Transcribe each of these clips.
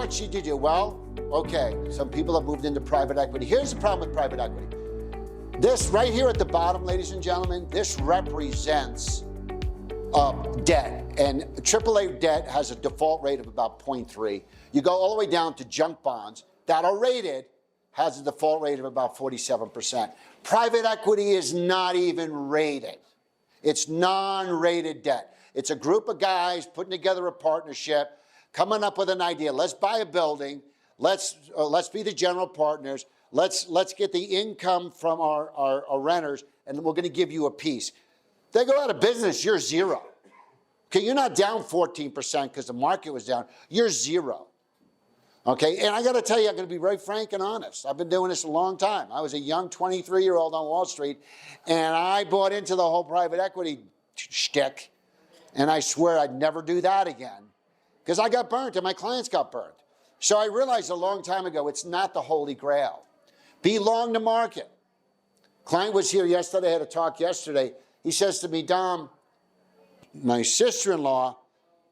what should you do? Well, okay, some people have moved into private equity. Here's the problem with private equity. This right here at the bottom, ladies and gentlemen, this represents debt. And AAA debt has a default rate of about 0.3. You go all the way down to junk bonds that are rated, has a default rate of about 47%. Private equity is not even rated. It's non-rated debt. It's a group of guys putting together a partnership, coming up with an idea. Let's buy a building. Let's be the general partners. Let's get the income from our renters, and we're going to give you a piece. They go out of business, you're zero. Okay, you're not down 14% because the market was down. You're zero. Okay, and I got to tell you, I'm going to be very frank and honest. I've been doing this a long time. I was a young 23-year-old on Wall Street, and I bought into the whole private equity shtick, and I swear I'd never do that again because I got burnt and my clients got burnt. So I realized a long time ago, it's not the holy grail. Be long to market. Client was here yesterday, I had a talk yesterday. He says to me, Dom, my sister-in-law,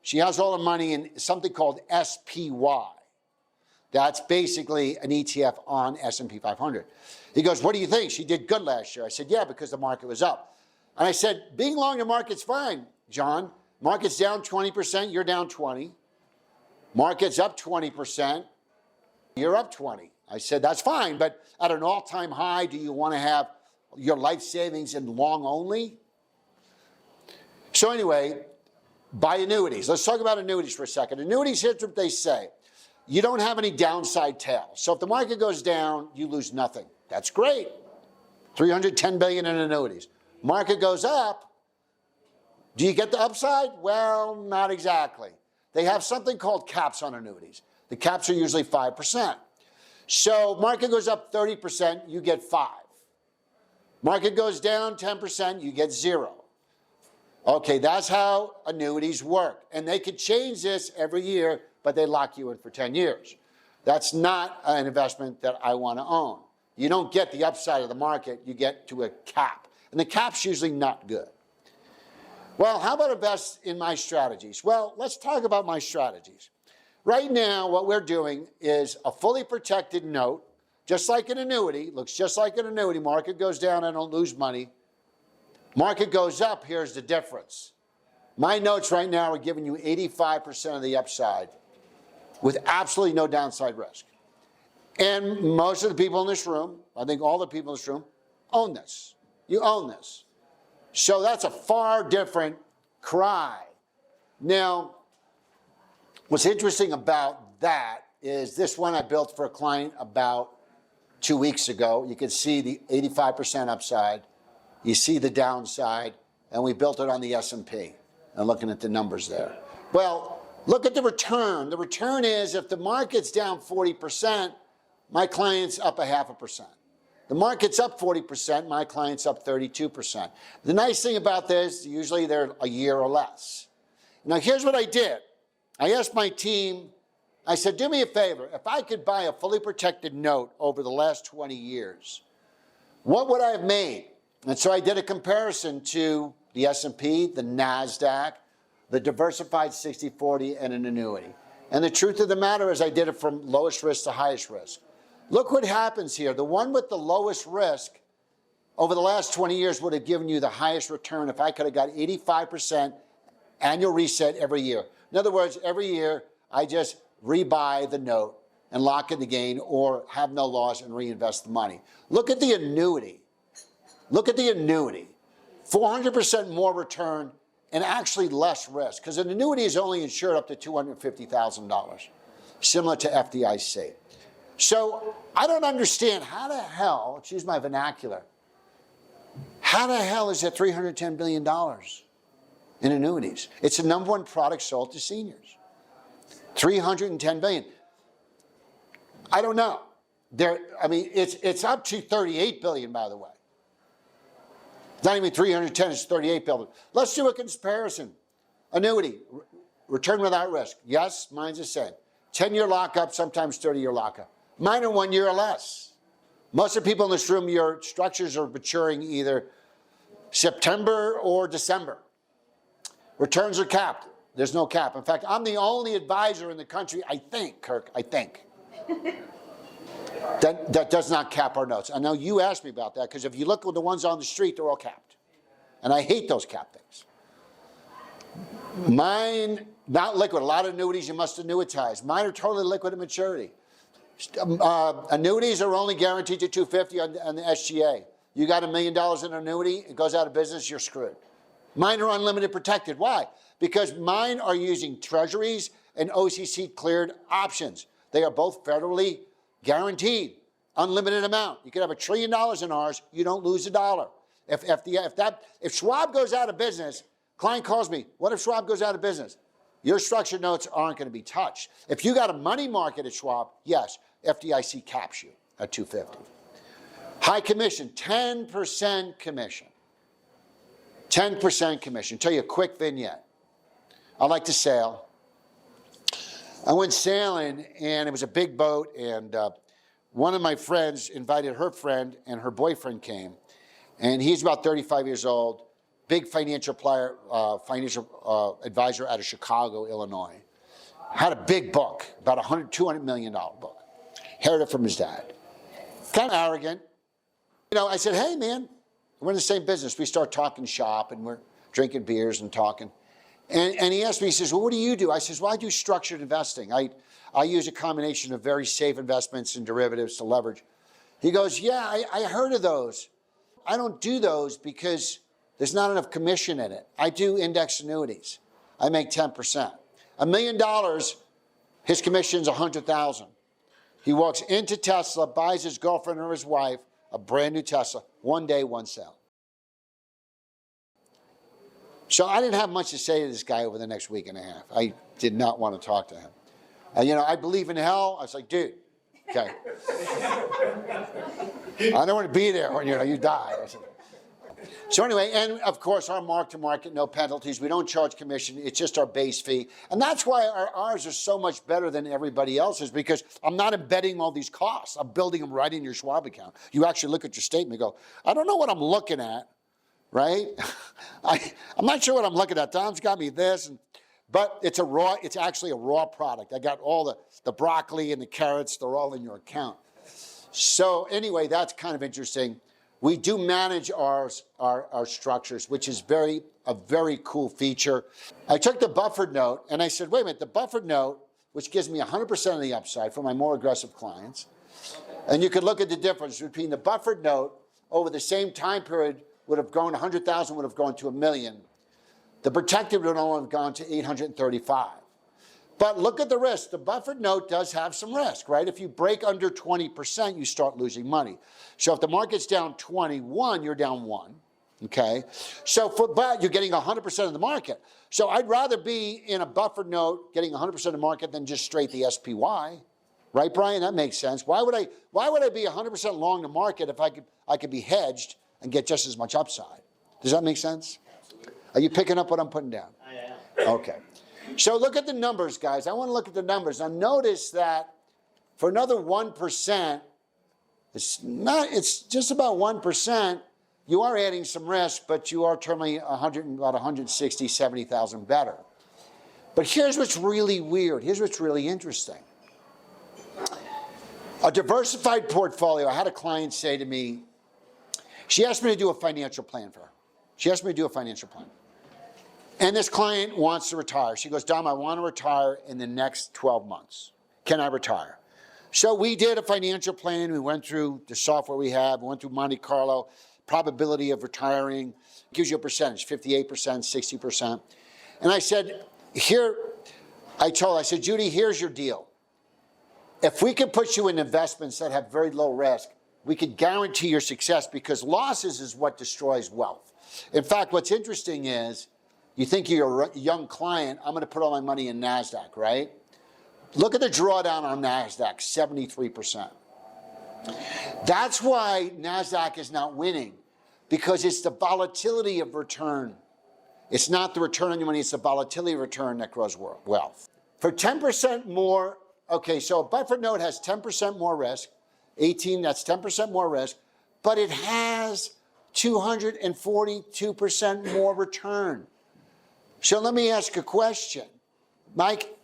she has all the money in something called SPY. That's basically an ETF on S&P 500. He goes, what do you think? She did good last year. I said, yeah, because the market was up. And I said, being long the market's fine, John. Market's down 20%, you're down 20. Market's up 20%, you're up 20. I said, that's fine, but at an all-time high, do you want to have your life savings in long only? So anyway, buy annuities. Let's talk about annuities for a second. Annuities, here's what they say. You don't have any downside tail. So if the market goes down, you lose nothing. That's great. $310 billion in annuities. Market goes up, do you get the upside? Well, not exactly. They have something called caps on annuities. The caps are usually 5%. So market goes up 30%, you get 5. Market goes down 10%, you get 0. Okay, that's how annuities work. And they could change this every year, but they lock you in for 10 years. That's not an investment that I want to own. You don't get the upside of the market, you get to a cap. And the cap's usually not good. Well, how about invest in my strategies? Well, let's talk about my strategies. Right now, what we're doing is a fully protected note, just like an annuity, looks just like an annuity. Market goes down, I don't lose money. Market goes up, here's the difference. My notes right now are giving you 85% of the upside with absolutely no downside risk. And most of the people in this room, I think all the people in this room, own this. You own this. So that's a far different cry. Now, what's interesting about that is this one I built for a client about 2 weeks ago. You can see the 85% upside. You see the downside, and we built it on the S&P. And looking at the numbers there. Well, look at the return. The return is if the market's down 40%, my client's up 0.5%. The market's up 40%, my client's up 32%. The nice thing about this, usually they're a year or less. Now here's what I did. I asked my team, I said, do me a favor, if I could buy a fully protected note over the last 20 years, what would I have made? And so I did a comparison to the S&P, the NASDAQ, the diversified 60-40, and an annuity. And the truth of the matter is I did it from lowest risk to highest risk. Look what happens here. The one with the lowest risk over the last 20 years would have given you the highest return if I could have got 85% annual reset every year. In other words, every year I just rebuy the note and lock in the gain or have no loss and reinvest the money. Look at the annuity. Look at the annuity. 400% more return and actually less risk because an annuity is only insured up to $250,000, similar to FDIC. So I don't understand how the hell, excuse my vernacular, how the hell is that $310 billion in annuities? It's the #1 product sold to seniors. $310 billion. I don't know. I mean, it's up to $38 billion, by the way. It's not even 310, it's 38 billion. Let's do a comparison. Annuity, return without risk. Yes, mine's the same. 10-year lockup, sometimes 30-year lockup. Mine are 1 year or less. Most of the people in this room, your structures are maturing either September or December. Returns are capped. There's no cap. In fact, I'm the only advisor in the country, I think, Kirk, that does not cap our notes. I know you asked me about that, because if you look at the ones on the street, they're all capped. And I hate those cap things. Mine, not liquid. A lot of annuities you must annuitize. Mine are totally liquid at maturity. Annuities are only guaranteed to 250 on the SGA. You got $1 million in an annuity, it goes out of business, you're screwed. Mine are unlimited protected. Why? Because mine are using treasuries and OCC cleared options. They are both federally guaranteed, unlimited amount. You could have $1 trillion in ours, you don't lose a dollar. If Schwab goes out of business, client calls me, what if Schwab goes out of business? Your structured notes aren't going to be touched. If you got a money market at Schwab, yes, FDIC caps you at 250. High commission, 10% commission. 10% commission. Tell you a quick vignette. I like to sail. I went sailing, and it was a big boat, and one of my friends invited her friend, and her boyfriend came. And he's about 35 years old, big financial advisor out of Chicago, Illinois. Had a big book, about $200 million book. Inherited from his dad. Kind of arrogant. You know, I said, hey, man, we're in the same business. We start talking shop, and we're drinking beers and talking. And he asked me, he says, well, what do you do? I says, well, I do structured investing. I use a combination of very safe investments and derivatives to leverage. He goes, yeah, I heard of those. I don't do those because there's not enough commission in it. I do index annuities. I make 10%. $1 million, his commission's $100,000. He walks into Tesla, buys his girlfriend or his wife a brand new Tesla, one day, one sale. So I didn't have much to say to this guy over the next week and a half. I did not want to talk to him. And, you know, I believe in hell. I was like, dude, okay. I don't want to be there when, you know, you die. I said, so anyway, and of course, our mark-to-market, no penalties. We don't charge commission. It's just our base fee. And that's why ours are so much better than everybody else's, because I'm not embedding all these costs. I'm building them right in your Schwab account. You actually look at your statement and go, I don't know what I'm looking at, right? I'm not sure what I'm looking at. Tom's got me this, but it's actually a raw product. I got all the broccoli and the carrots. They're all in your account. So anyway, that's kind of interesting. We do manage our structures, which is a very cool feature. I took the buffered note and I said, wait a minute, the buffered note, which gives me 100% of the upside for my more aggressive clients. And you could look at the difference between the buffered note over the same time period would have grown 100,000, would have gone to 1 million. The protected would only have gone to 835. But look at the risk. The buffered note does have some risk, right? If you break under 20%, you start losing money. So if the market's down 21, you're down 1, okay? But you're getting 100% of the market. So I'd rather be in a buffered note getting 100% of the market than just straight the SPY, right, Brian? That makes sense. Why would I be 100% long the market if I could be hedged and get just as much upside? Does that make sense? Are you picking up what I'm putting down? I am. Okay. So look at the numbers, guys. I want to look at the numbers. Now notice that for another 1%, it's just about 1%. You are adding some risk, but you are terming about 160, 70,000 better. But here's what's really weird. Here's what's really interesting. A diversified portfolio. I had a client say to me, she asked me to do a financial plan for her. She asked me to do a financial plan. And this client wants to retire. She goes, Dom, I want to retire in the next 12 months. Can I retire? So we did a financial plan. We went through the software we have. We went through Monte Carlo, probability of retiring. Gives you a percentage, 58%, 60%. And I said, I said, Judy, here's your deal. If we could put you in investments that have very low risk, we could guarantee your success, because losses is what destroys wealth. In fact, what's interesting is, you think you're a young client, I'm going to put all my money in NASDAQ, right? Look at the drawdown on NASDAQ, 73%. That's why NASDAQ is not winning, because it's the volatility of return. It's not the return on your money, it's the volatility of return that grows wealth. For 10% more, okay, so a buffered note has 10% more risk, 18, that's 10% more risk, but it has 242% more return. So let me ask a question. Mike,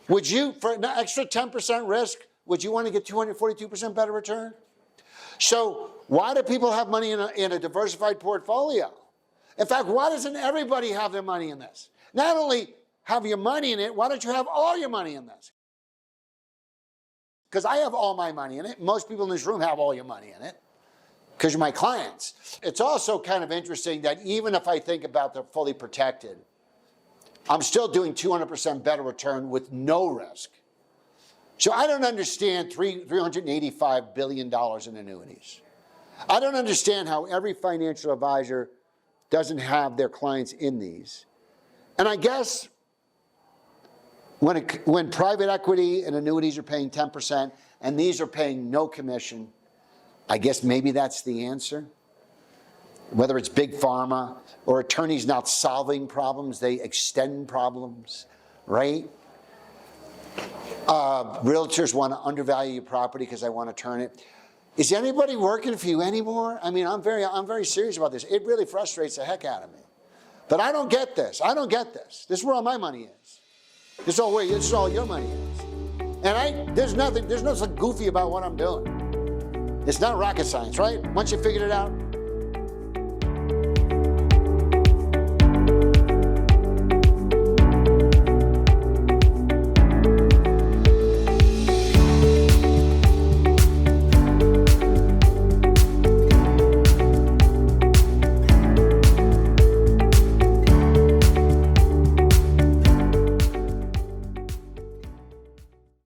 would you, for an extra 10% risk, would you want to get 242% better return? So why do people have money in a diversified portfolio? In fact, why doesn't everybody have their money in this? Not only have your money in it, why don't you have all your money in this? Because I have all my money in it. Most people in this room have all your money in it because you're my clients. It's also kind of interesting that even if I think about the fully protected, I'm still doing 200% better return with no risk. So I don't understand $385 billion in annuities. I don't understand how every financial advisor doesn't have their clients in these. And I guess when private equity and annuities are paying 10% and these are paying no commission, I guess maybe that's the answer. Whether it's big pharma or attorneys not solving problems, they extend problems, right? Realtors want to undervalue your property because they want to turn it. Is anybody working for you anymore? I mean, I'm very serious about this. It really frustrates the heck out of me. But I don't get this. I don't get this. This is where all my money is. This is all your money is. And there's nothing goofy about what I'm doing. It's not rocket science, right? Once you figured it out,